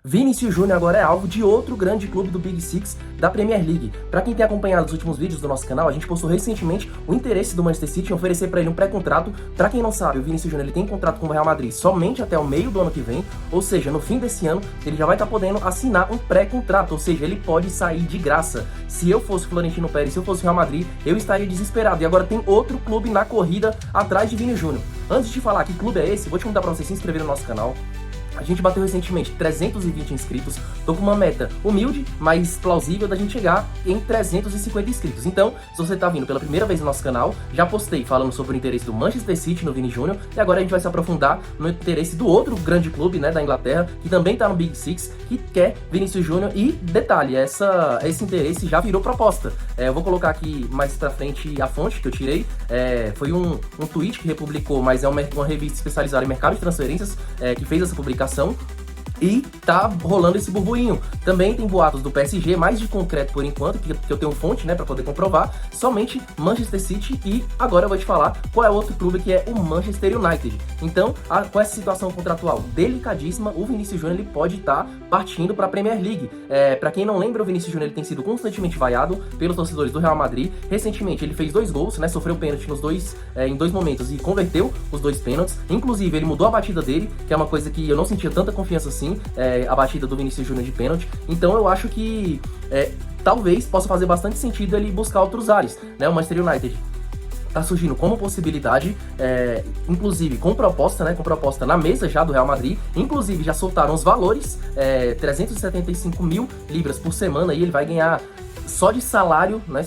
Vinícius Júnior agora é alvo de outro grande clube do Big Six da Premier League. Para quem tem acompanhado os últimos vídeos do nosso canal, a gente postou recentemente o interesse do Manchester City em oferecer para ele um pré-contrato. Para quem não sabe, o Vinícius Júnior ele tem contrato com o Real Madrid somente até o meio do ano que vem, ou seja, no fim desse ano ele já vai estar podendo assinar um pré-contrato, ou seja, ele pode sair de graça. Se eu fosse o Florentino Pérez, se eu fosse o Real Madrid, eu estaria desesperado. E agora tem outro clube na corrida atrás de Vini Júnior. Antes de falar que clube é esse, vou te convidar para você se inscrever no nosso canal. A gente bateu recentemente 320 inscritos, tô com uma meta humilde, mas plausível da gente chegar em 350 inscritos. Então, se você tá vindo pela primeira vez no nosso canal, já postei falando sobre o interesse do Manchester City no Vini Júnior, e agora a gente vai se aprofundar no interesse do outro grande clube, né, da Inglaterra, que também tá no Big Six, que quer Vinícius Júnior. E detalhe, esse interesse já virou proposta. Eu vou colocar aqui mais pra frente a fonte que eu tirei, foi um tweet que republicou, mas é uma revista especializada em mercado de transferências que fez essa publicação. E tá rolando esse burburinho. Também tem boatos do PSG, mais de concreto por enquanto, que eu tenho fonte, né, pra poder comprovar. Somente Manchester City. E agora eu vou te falar qual é o outro clube, que é o Manchester United. Então, com essa situação contratual delicadíssima, o Vinícius Júnior ele pode estar partindo pra Premier League. Pra quem não lembra, o Vinícius Júnior ele tem sido constantemente vaiado pelos torcedores do Real Madrid. Recentemente ele fez 2 gols, né, sofreu pênalti em 2 momentos e converteu os 2 pênaltis. Inclusive ele mudou a batida dele, que é uma coisa que eu não sentia tanta confiança assim, a batida do Vinícius Júnior de pênalti. Então eu acho que talvez possa fazer bastante sentido ele buscar outros ares, né? O Manchester United tá surgindo como possibilidade, inclusive com proposta na mesa já do Real Madrid. Inclusive já soltaram os valores, 375 mil libras por semana, e ele vai ganhar só de salário, né,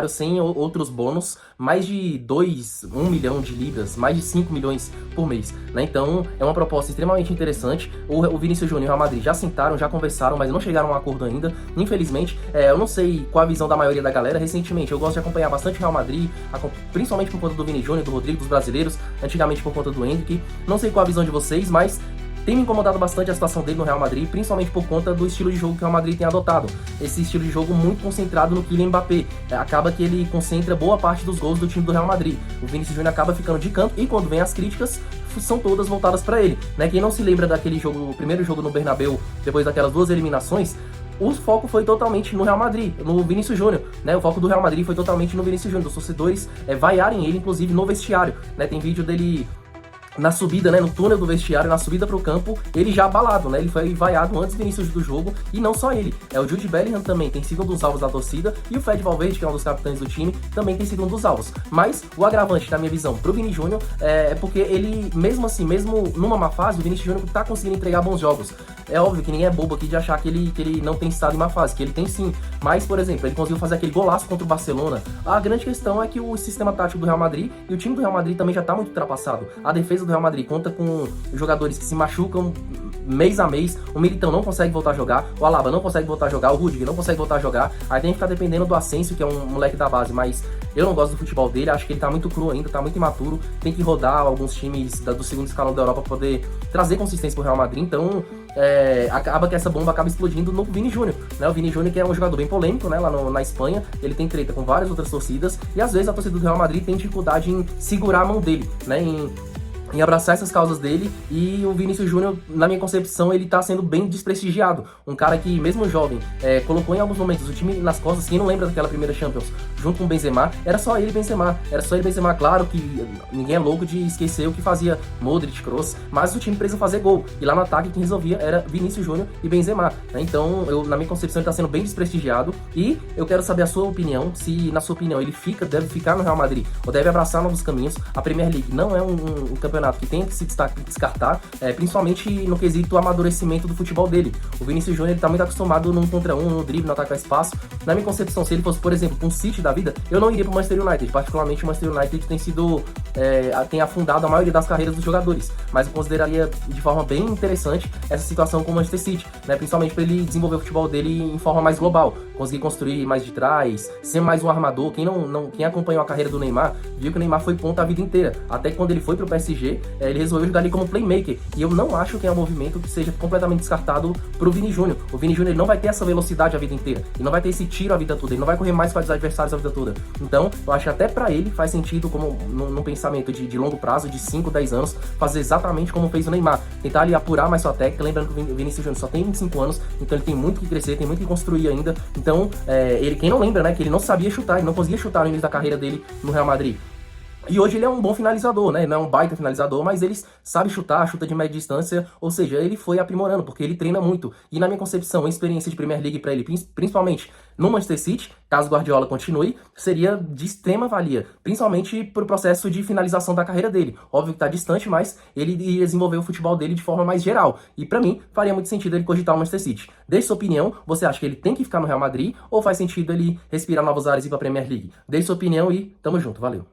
sem outros bônus, mais de 1 milhão de libras, mais de 5 milhões por mês, né? Então é uma proposta extremamente interessante. O Vinícius Júnior e o Real Madrid já sentaram, já conversaram, mas não chegaram a um acordo ainda, infelizmente. Eu não sei qual a visão da maioria da galera. Recentemente eu gosto de acompanhar bastante o Real Madrid, principalmente por conta do Vini Júnior, do Rodrigo, dos brasileiros, antigamente por conta do Endrick. Não sei qual a visão de vocês, mas tem me incomodado bastante a situação dele no Real Madrid, principalmente por conta do estilo de jogo que o Real Madrid tem adotado. Esse estilo de jogo muito concentrado no Kylian Mbappé. Acaba que ele concentra boa parte dos gols do time do Real Madrid. O Vinícius Júnior acaba ficando de canto, e quando vem as críticas, são todas voltadas para ele, né? Quem não se lembra daquele jogo, o primeiro jogo no Bernabéu, depois daquelas 2 eliminações, o foco foi totalmente no Real Madrid, no Vinícius Júnior, né? O foco do Real Madrid foi totalmente no Vinícius Júnior, dos torcedores vaiarem ele, inclusive no vestiário, né? Tem vídeo dele na subida, né, no túnel do vestiário, na subida pro campo, ele já abalado, né, ele foi vaiado antes do início do jogo. E não só ele, o Jude Bellingham também tem sido um dos alvos da torcida, e o Fred Valverde, que é um dos capitães do time, também tem sido um dos alvos. Mas o agravante, na minha visão, pro Vini Júnior é porque ele, mesmo assim, mesmo numa má fase, o Vinícius Júnior tá conseguindo entregar bons jogos. É óbvio que ninguém é bobo aqui de achar que ele não tem estado em má fase, que ele tem sim. Mas, por exemplo, ele conseguiu fazer aquele golaço contra o Barcelona. A grande questão é que o sistema tático do Real Madrid e o time do Real Madrid também já tá muito ultrapassado. A defesa do Real Madrid conta com jogadores que se machucam mês a mês. O Militão não consegue voltar a jogar, o Alaba não consegue voltar a jogar, o Rudiger não consegue voltar a jogar. Aí tem que ficar dependendo do Asensio, que é um moleque da base, mas eu não gosto do futebol dele, acho que ele tá muito cru ainda, tá muito imaturo. Tem que rodar alguns times do segundo escalão da Europa pra poder trazer consistência pro Real Madrid. Então acaba que essa bomba acaba explodindo no Vini Júnior, né? O Vini Júnior, que é um jogador bem polêmico, né, lá na Espanha, ele tem treta com várias outras torcidas, e às vezes a torcida do Real Madrid tem dificuldade em segurar a mão dele, né, em abraçar essas causas dele. E o Vinícius Júnior, na minha concepção, ele tá sendo bem desprestigiado. Um cara que, mesmo jovem, colocou em alguns momentos o time nas costas. Quem não lembra daquela primeira Champions, junto com o Benzema, era só ele e Benzema. Claro que ninguém é louco de esquecer o que fazia Modric, Kroos, mas o time precisa fazer gol. E lá no ataque, quem resolvia era Vinícius Júnior e Benzema, né? Então, na minha concepção, ele tá sendo bem desprestigiado. E eu quero saber a sua opinião, se, na sua opinião, ele deve ficar no Real Madrid ou deve abraçar novos caminhos. A Premier League não é um campeonato que tem que se descartar, principalmente no quesito amadurecimento do futebol dele. O Vinícius Júnior, ele tá muito acostumado num contra um, no drible, no ataque ao espaço. Na minha concepção, se ele fosse, por exemplo, um City da vida, eu não iria pro Manchester United. Particularmente, o Manchester United tem afundado a maioria das carreiras dos jogadores, mas eu consideraria de forma bem interessante essa situação com o Manchester City, né? Principalmente para ele desenvolver o futebol dele em forma mais global, conseguir construir mais de trás, ser mais um armador. Quem acompanhou a carreira do Neymar, viu que o Neymar foi ponta a vida inteira. Até quando ele foi pro PSG, PSG, ele resolveu jogar ali como playmaker. E eu não acho que é um movimento que seja completamente descartado pro Vini Júnior. O Vini Júnior ele não vai ter essa velocidade a vida inteira, ele não vai ter esse tiro a vida toda, ele não vai correr mais para os adversários a vida toda. Então, eu acho que até para ele faz sentido, como num pensamento de longo prazo, de 5, 10 anos, fazer exatamente como fez o Neymar. Tentar ali apurar mais sua técnica, lembrando que o Vinícius Júnior só tem 25 anos, então ele tem muito que crescer, tem muito que construir ainda. Então, quem não lembra, né, que ele não sabia chutar, ele não conseguia chutar no início da carreira dele no Real Madrid. E hoje ele é um bom finalizador, né? Não é um baita finalizador, mas ele sabe chutar, chuta de média distância, ou seja, ele foi aprimorando, porque ele treina muito. E na minha concepção, a experiência de Premier League para ele, principalmente no Manchester City, caso Guardiola continue, seria de extrema valia, principalmente pro processo de finalização da carreira dele. Óbvio que tá distante, mas ele iria desenvolver o futebol dele de forma mais geral. E para mim, faria muito sentido ele cogitar o Manchester City. Deixe sua opinião, você acha que ele tem que ficar no Real Madrid ou faz sentido ele respirar novos ares e ir pra Premier League? Deixe sua opinião e tamo junto, valeu.